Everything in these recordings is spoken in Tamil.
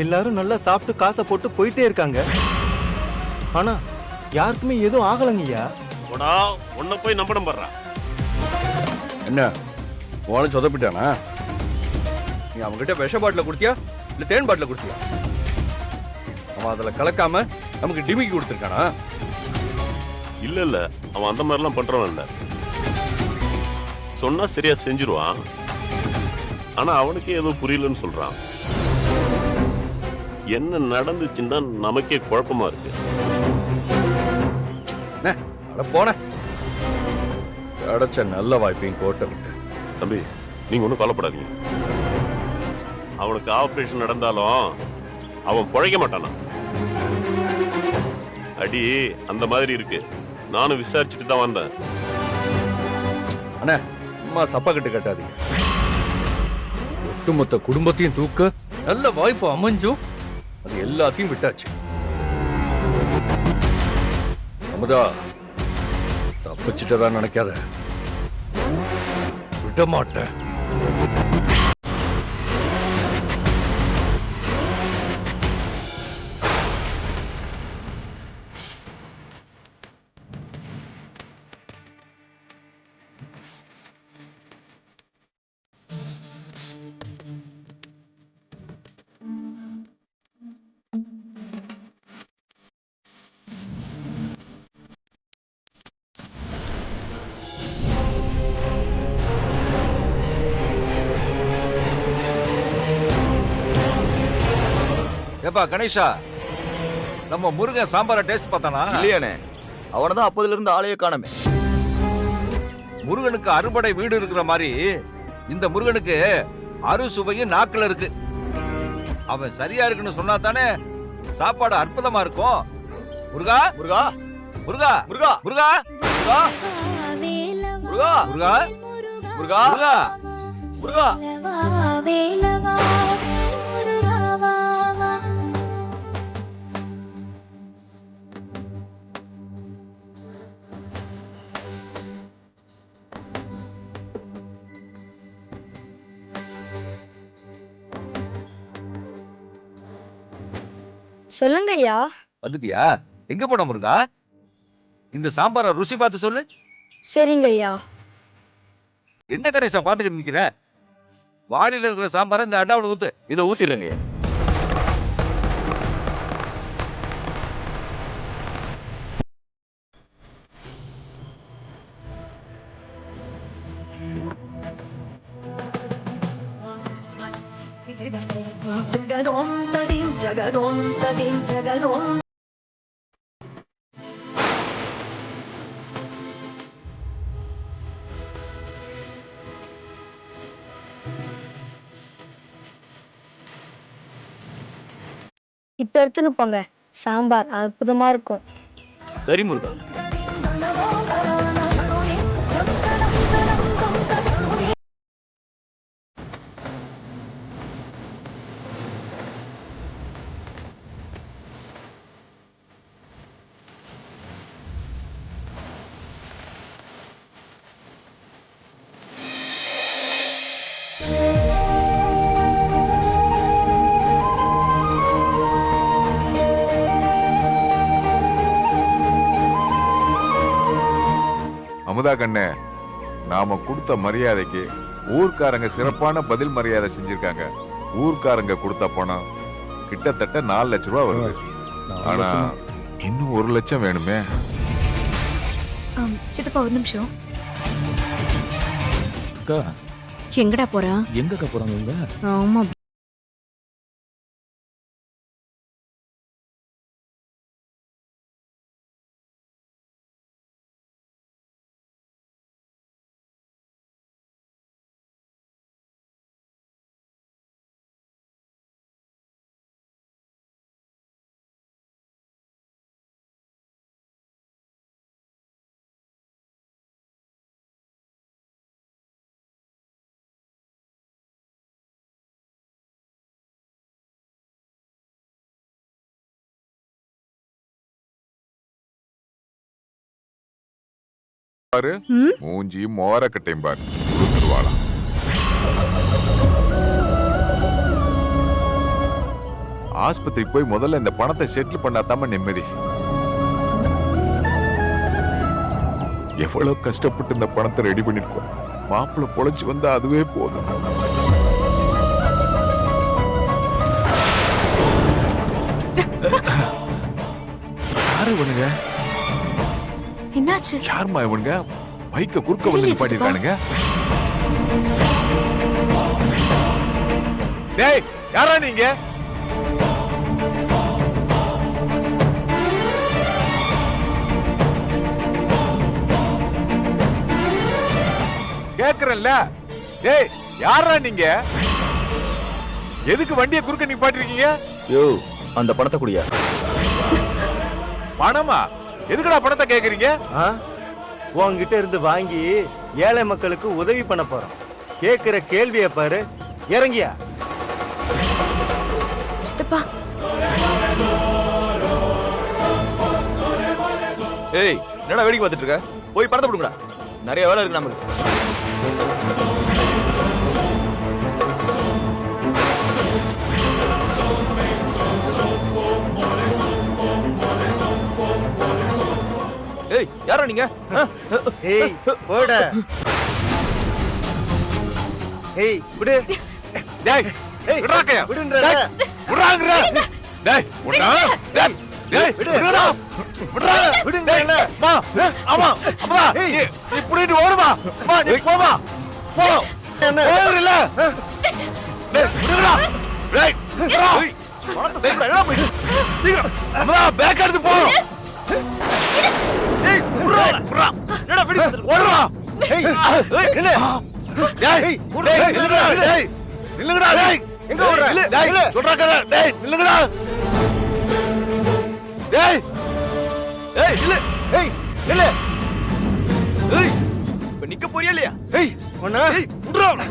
எல்லாரும் நல்லா சாப்பிட்டு காசை போட்டு போயிட்டே இருக்காங்க. ஆனா யாருக்குமே எதுவும் ஆகலைங்கய்யா. போடா, உன்னை போய் நம்பணும் பண்றா. என்ன உனக்கு சொதப்பிட்டானா? நீ அவங்ககிட்ட விஷ பாட்டில கொடுத்தியா இல்ல தேன் பாட்டில கொடுத்தியா? அவன் அதுல கலக்காம நமக்கு டிமிக்கி கொடுத்துருக்கானா? இல்ல அவன் அந்த மாதிரிலாம் பண்றவன் இல்ல. சொன்னா சரியா செஞ்சிருவான். ஆனா அவனுக்கே ஏதோ புரியலன்னு சொல்றான். என்ன நடந்துச்சுன்னா நமக்கே குழப்பமா இருக்கு. போன கிடைச்ச நல்ல வாய்ப்பையும் கோட்டை விட்டு. தம்பி, நீங்க ஒன்றும் கவலைப்படாதீங்க. அவனுக்கு ஆபரேஷன் நடந்தாலும் அவன் பிழைக்க மாட்டானா? அடி அந்த மாதிரி இருக்கு. நானும் விசாரிச்சுட்டு தான் வந்தேன். அண்ணா சும்மா சப்பா கட்டு கட்டாதீங்க. ஒட்டுமொத்த குடும்பத்தையும் தூக்க நல்ல வாய்ப்பு அமைஞ்சும் அது எல்லாத்தையும் விட்டாச்சு. அமுதா, தப்பிச்சுட்டதா நினைக்காத, விட மாட்டேன். ஏப்பா கணேஷா, நம்ம முருகன் சாம்பார டேஸ்ட் பார்த்தானா? இல்லையானே, அவனதான் அப்போதுல இருந்து ஆளையே காணமே. முருகனுக்கு அறுபடை வீடு இருக்கிற மாதிரி இந்த முருகனுக்கு அறுசுவையும் நாக்குல இருக்கு. அவன் சரியா இருக்குன்னு சொன்னா தானே சாப்பாடு அற்புதமா இருக்கும். முருகா முருகா முருகா முருகா முருகா முருகா முருகா முருகா முருகா முருகா முருகா சொல்லுங்க ஐயா. வந்துட்டியா? எங்க போன முருகா? இந்த சாம்பார ருசி பார்த்து சொல்லு. சரிங்க ஐயா. என்ன கணேசா பாத்துக்கிட்டு நிக்கிற? வாளியில இருக்கிற சாம்பார இந்த அண்டாவுல ஊத்து. இதை ஊத்திடுங்க. இப்ப எடுத்துன்னு போங்க. சாம்பார் அற்புதமா இருக்கும். சரி முருகா. அமுதா கண்ணே, நாம கொடுத்த மரியாதைக்கு ஊர்க்காரங்க சிறப்பான பதில் மரியாதை செஞ்சிருக்காங்க. ஊர்க்காரங்க கொடுத்த பணம் கிட்டத்தட்ட 4 லட்சம் ரூபாய் வருது. ஆனா இன்னும் 1 லட்சம் வேணுமே. சித்தப்பா ஒரு நிமிஷம். எங்கடா போறா? எங்கக்கா போறாங்க? ஆமா, பாரு, மூஞ்சி மோரக்கட்டையும் பாரு. கொடுத்துருவாளா? ஆஸ்பத்திரி போய் முதல்ல இந்த பணத்தை செட்டில் பண்ணாதாம நிம்மதி. எவ்வளவு கஷ்டப்பட்டு இந்த பணத்தை ரெடி பண்ணிருக்கோம். மாப்பிள்ள பொழைச்சு வந்தா அதுவே போதும். யாரு இவனுங்க? என்னாச்சு? யாருமா இவனுங்க? பைக்க குறுக்க வந்து நிப்பாட்டிருக்கானுங்க. டேய், யாரா நீங்க? கேக்குறல்ல? டேய், யாரா நீங்க? எதுக்கு வண்டியை குறுக்க நிப்பாட்டிருக்கீங்க? யோ, அந்த பணத்தை குடியா. பணமா? எதுக்குடா பணத்தை கேக்குறீங்க? உன்கிட்ட இருந்து வாங்கி ஏழை மக்களுக்கு உதவி பண்ண போறோம். கேக்குற கேள்வியை பாரு. இறங்கியா? சித்தப்பா. ஏய், என்னடா வேடிக்கை பார்த்துட்டு இருக்க? போய் பணத்தை கொடுங்கடா. நிறைய வேலை இருக்கு நமக்கு. ஏய், யாரா நீங்க? ஏய், போடா. ஏய், விடு. டேய், ஏய், விடுறாக்கயா? விடுன்றடா. விடுறாங்கடா. டேய், விடுடா. டேய், டேய், விடுடா. விடுறாங்க. விடுங்கடா. மா, ஆமா, அம்மா. ஏய், நீ புடிட்டு ஓடுமா? அம்மா, நீ போமா. போ. போறல. டேய், விடுடா. டேய், விடுடா. பணத்தை பேக்கடா. எடா போய். சீக்கிரம். அம்மா, பேக் எடுத்து போ. ஏய், விடுறா. விடுறா. என்னடா வேடிக்கை பார்த்துட்டு ஓடுமா. ஏய், நில்லு. டேய், டேய், நில்லுடா. டேய், நில்லுடா. டேய், எங்க ஓடுற? டேய், சொல்றாக்கடா. டேய், நில்லுடா. டேய், ஏய், இல்ல. ஏய், நில்லு. ஏய், இப்ப நிக்க போறியா இல்லையா? ஏய், ஒண்ணா. ஏய், விடுறா அவனை.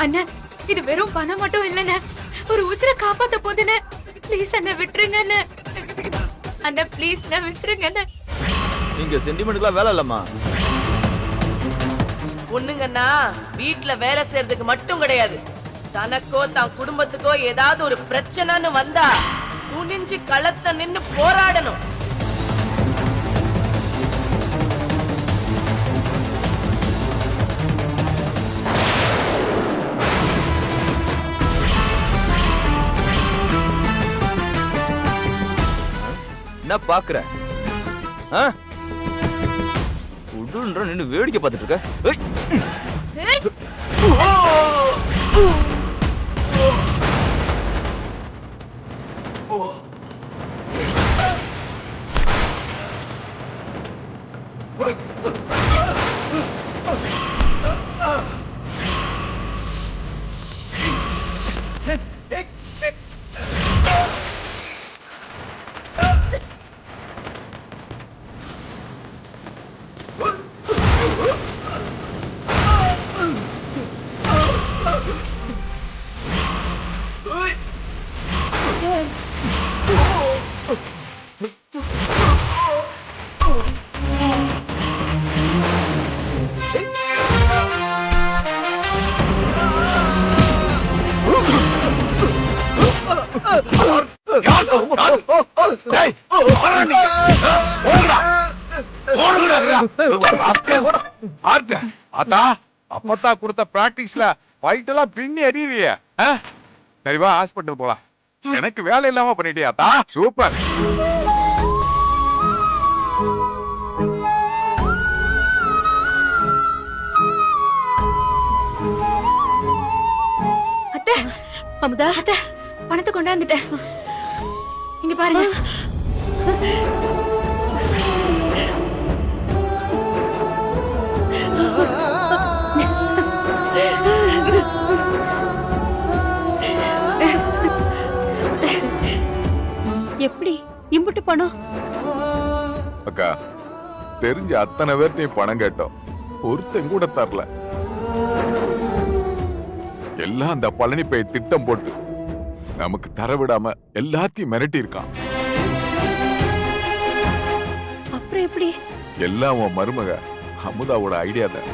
அண்ணா, இது வெறும் பணம் மட்டும் இல்லைண்ணே, ஒரு உசிரை காப்பாத்த போதுண்ணே. ப்ளீஸ் அண்ணா, விட்டுருங்க அண்ணா. அண்ணா ப்ளீஸ் நான் விட்டுருங்க அண்ணா. இங்க சென்டிமெண்ட்லாம் வேலை இல்லம்மா. பொண்ணுங்கன்னா வீட்டுல வேலை செய்யறதுக்கு மட்டும் கிடையாது, தனக்கோ தான் குடும்பத்துக்கோ ஏதாவது ஒரு பிரச்சனைன்னு வந்தா துணிஞ்சு களத்தை நின்னு போராடணும். என்ன பாக்குற? உடுன்ற நின்னு வேடிக்கை பார்த்துட்டு இருக்க. ஏய், அப்பத்தா கொடுத்த பிராக்டிஸ்ல ஃபைட் எல்லாம் பின்னி எறியறிய. சரி வா, ஹாஸ்பிட்டல் போலாம். எனக்கு வேலை இல்லாம பண்ணிட்டியா தா? சூப்பர். அத்தை, அமுதா, அத்தை பணத்தை கொண்டாந்துட்டேன். இங்க பாருங்க. எப்படி இம்புட்டு பணம்? அக்கா, தெரிஞ்ச அத்தனை பேர்ட்டையும் பணம் கேட்டோம், ஒருத்தன் கூட தரல. எல்லாம் அந்த பழனி பை திட்டம் போட்டு நமக்கு தர விடாம எல்லாத்தையும் மிரட்டி இருக்கான். அப்புறம் எப்படி? எல்லாம் உன் மருமக அமுதாவோட ஐடியா தான்.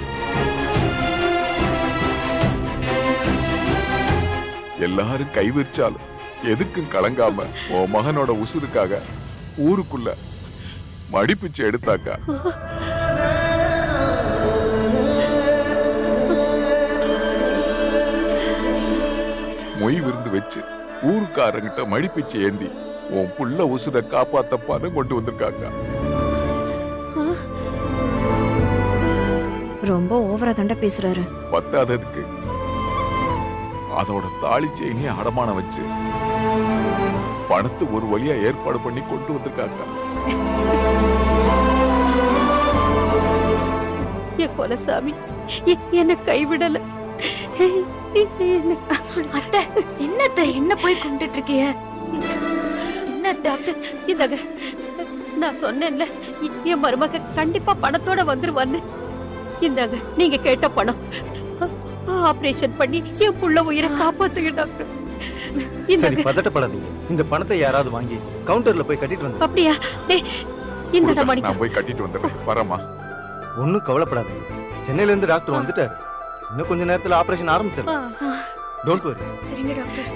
எல்லாரும் கைவிரிச்சாலும் எதுக்கும் கலங்காம உன் மகனோட உசுருக்காக ஊருக்குள்ள மடிப்பிச்சு எடுத்தாக்கா. மொய் விருந்து வச்சு ஊருக்காரங்கிட்ட மடிப்பிச்சு ஏந்தி உன் புள்ள உசுரை காப்பாத்த பணம் கொண்டு வந்திருக்காக்கா. ரொம்ப ஓவரா தண்டை பேசுறாரு. பத்தாததுக்கு அதோட தாலி செயினே அடமானம் வச்சு பணத்தை ஒரு வழியா ஏற்பாடு பண்ணி கொண்டு வந்திருக்காங்க. என் கொலசாமி என்ன கைவிடல. அத்தை, என்னத்த என்ன போய் கும்பிட்டு இருக்கீங்க? என்னத்த? இந்தாங்க, நான் சொன்னேன்ல என் மருமக கண்டிப்பா பணத்தோட வந்துருவான்னு. இந்தாங்க, நீங்க கேட்ட பணம். ஆபரேஷன் பண்ணி என் புள்ள உயிரை காப்பாத்துங்க டாக்டர். சரி, பதட்டப்படாதீங்க. இந்த பணத்தை யாராவது வாங்கி கவுண்டர்ல போய் கட்டிட்டு வந்து. அப்படியா? இந்த நான் போய் கட்டிட்டு வந்துடுறேன். வரமா? ஒன்னும் கவலைப்படாதீங்க. சென்னையில இருந்து டாக்டர் வந்துட்டாரு. இன்னும் கொஞ்ச நேரத்துல ஆபரேஷன் ஆரம்பிச்சிடலாம். Don't worry. சரிங்க டாக்டர்.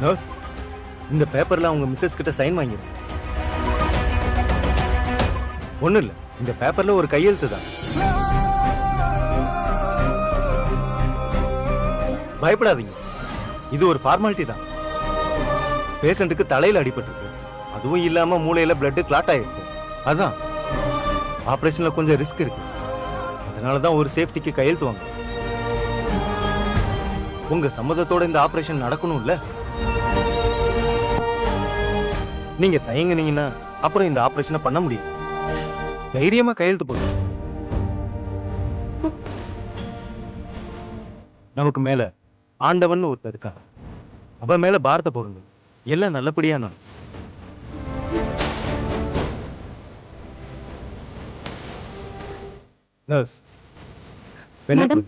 நர்ஸ், இந்த பேப்பர்ல உங்க மிஸ்ஸஸ் கிட்ட சைன் வாங்கிருங்க. ஒண்ணும் இல்ல, இந்த பேப்பர்ல ஒரு கையெழுத்து தான். பயப்படாதீங்க, இது ஒரு ஃபார்மாலிட்டி தான். பேஷண்ட்டுக்கு தலையில அடிபட்டிருக்கு, அதுவும் இல்லாம மூளையில பிளட் கிளாட் ஆயிருக்கு. அதான் ஆபரேஷன்ல கொஞ்சம் ரிஸ்க் இருக்கு. அதனாலதான் ஒரு சேஃப்டிக்கு கையெழுத்து வாங்க. உங்க சம்மதத்தோட இந்த ஆபரேஷன் நடக்கணும்ல. நீங்க தயங்குனீங்கன்னா அப்புறம் இந்த ஆபரேஷனை பண்ண முடியும். தைரியமா கையெழுத்து போடுங்க. நமக்கு மேல ஆண்டவன் ஒருத்தர் இருக்கான். அவ மேல பாரத்தை போடுங்க. எல்லாம் நல்லபடியா நடக்கும். Nurse, madam.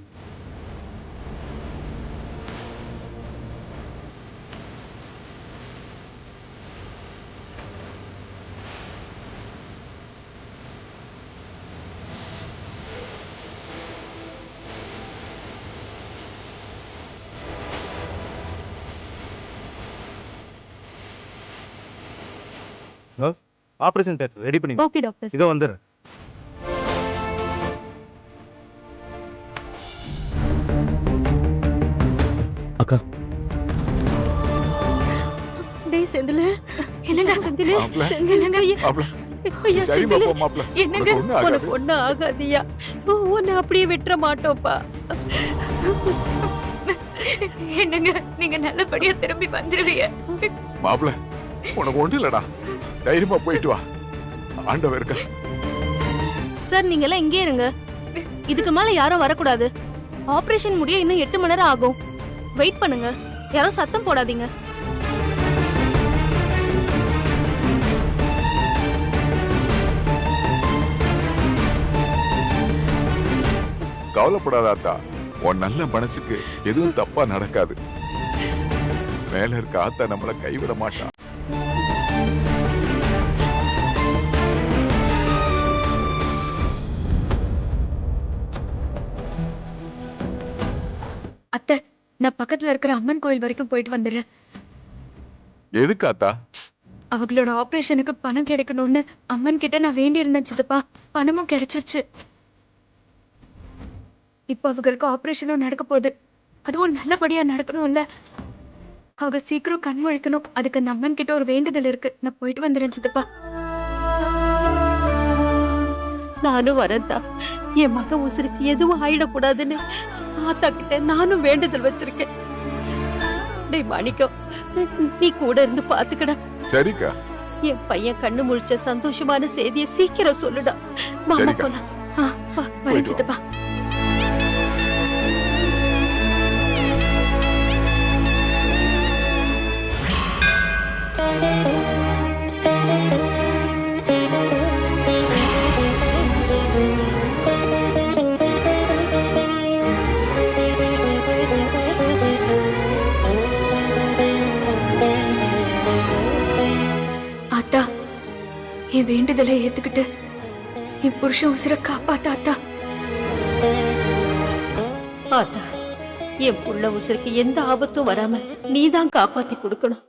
Nurse, operation theatre ready பண்ணி. Okay doctor. இதோ வந்துடுறேன். அக்கா, டேய் செந்தில, என்னங்க? செந்தில, மாப்ள. என்னங்க? மாப்ள, ஐயா தைரியமா செந்தில, போ மாப்ள. என்னங்க? உனக்கு ஒண்ணும் ஆகாது. உனக்கு ஒண்ணும் ஆகாதியா. உன்னை அப்படியே விட்டுற மாட்டோம்ப்பா. என்னங்க, நீங்க நல்லபடியா திரும்பி வந்துருவீங்க. மாப்ள, உனக்கு ஒண்ணும் இல்லடா. தைரியமா போயிட்டு வா. ஆண்டவர் இருக்கா. சார், நீங்க எல்லாம் இங்கே இருங்க. இதுக்கு மேல யாரும் வரக்கூடாது. ஆபரேஷன் முடிய இன்னும் 8 மணி நேரம் ஆகும். வெயிட் பண்ணுங்க. யாரும் சத்தம் போடாதீங்க. கவலைப்படாத அத்தா. உன் நல்ல மனசுக்கு எதுவும் தப்பா நடக்காது. மேல இருக்க ஆத்தா நம்மள கைவிட மாட்டா. அத்தை, நான் பக்கத்துல இருக்கிற அம்மன் கோயில் வரைக்கும் போயிட்டு வந்துடுறேன். எதுக்கு ஆத்தா? அவங்களோட ஆபரேஷனுக்கு பணம் கிடைக்கணும்னு அம்மன் கிட்ட நான் வேண்டி இருந்தேன் சித்தப்பா. பணமும் கிடைச்சிருச்சு. இப்போ அவங்களுக்கு ஆபரேஷனும் நடக்க போகுது. அதுவும் நல்லபடியா நடக்கணும்ல. அவங்க சீக்கிரம் கண் முழிக்கணும். அதுக்கு அந்த அம்மன் கிட்ட ஒரு வேண்டுதல் இருக்கு. நான் போயிட்டு வந்துடுறேன் சித்தப்பா. நானும் வரேன்டா. என் மக உசுருக்கு எதுவும் ஆயிடக்கூடாதுன்னு ஆத்தா கிட்ட நானும் வேண்டுதல் வச்சிருக்கேன். டேய் மாணிக்கம், நீ கூட இருந்து பாத்துக்கடா. சரிக்கா. என் பையன் கண்ணு முழிச்ச சந்தோஷமான செய்தியை சீக்கிரம் சொல்லுடா. மாமா சரிக்கா. போலாம். வரேன் சித்தப்பா. ஆத்தா, என் வேண்டுதலை ஏத்துக்கிட்டு என் புருஷன் உசிர காப்பாத்த ஆத்தா. ஆத்தா, என் புள்ள உசுருக்கு எந்த ஆபத்தும் வராம நீதான் காப்பாத்தி கொடுக்கணும்.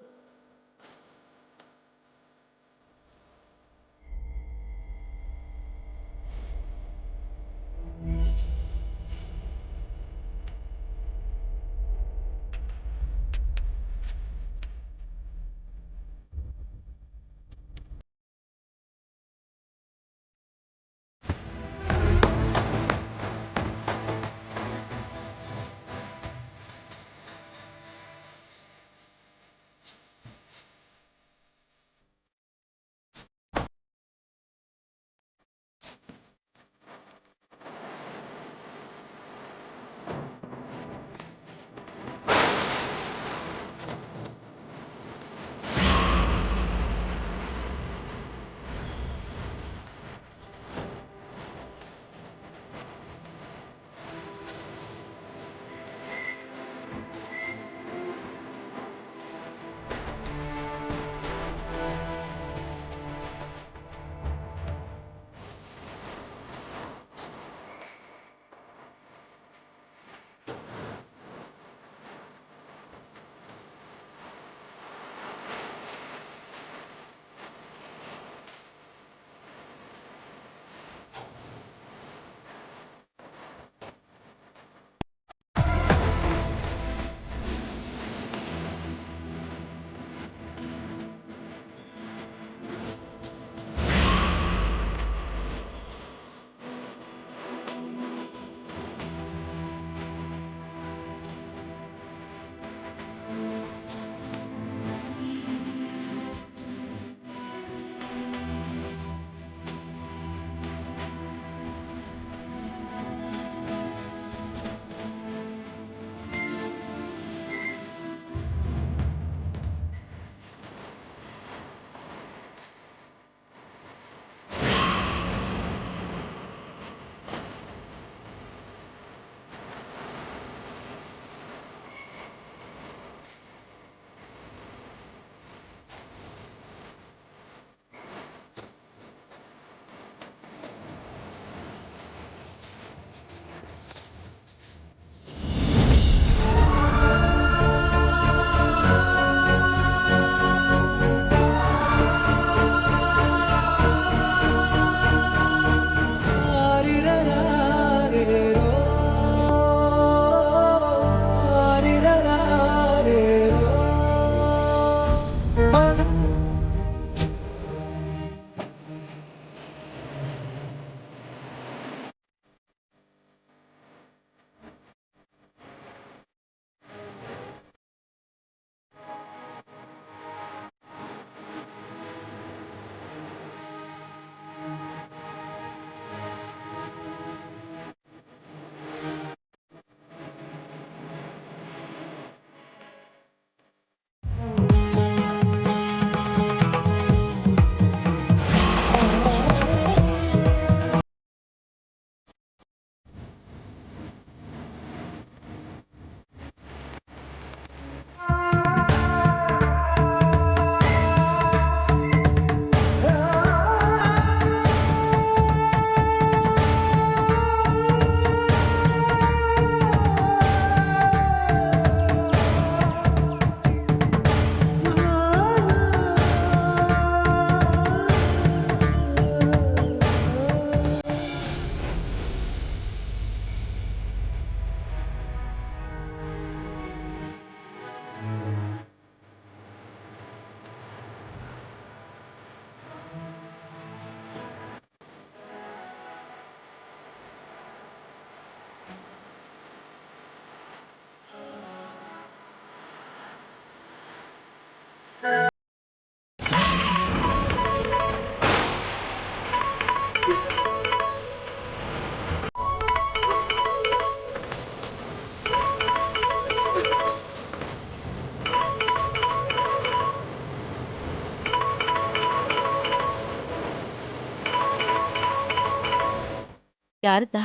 யாருதா?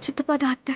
சித்தப்பா தான் அத்தை.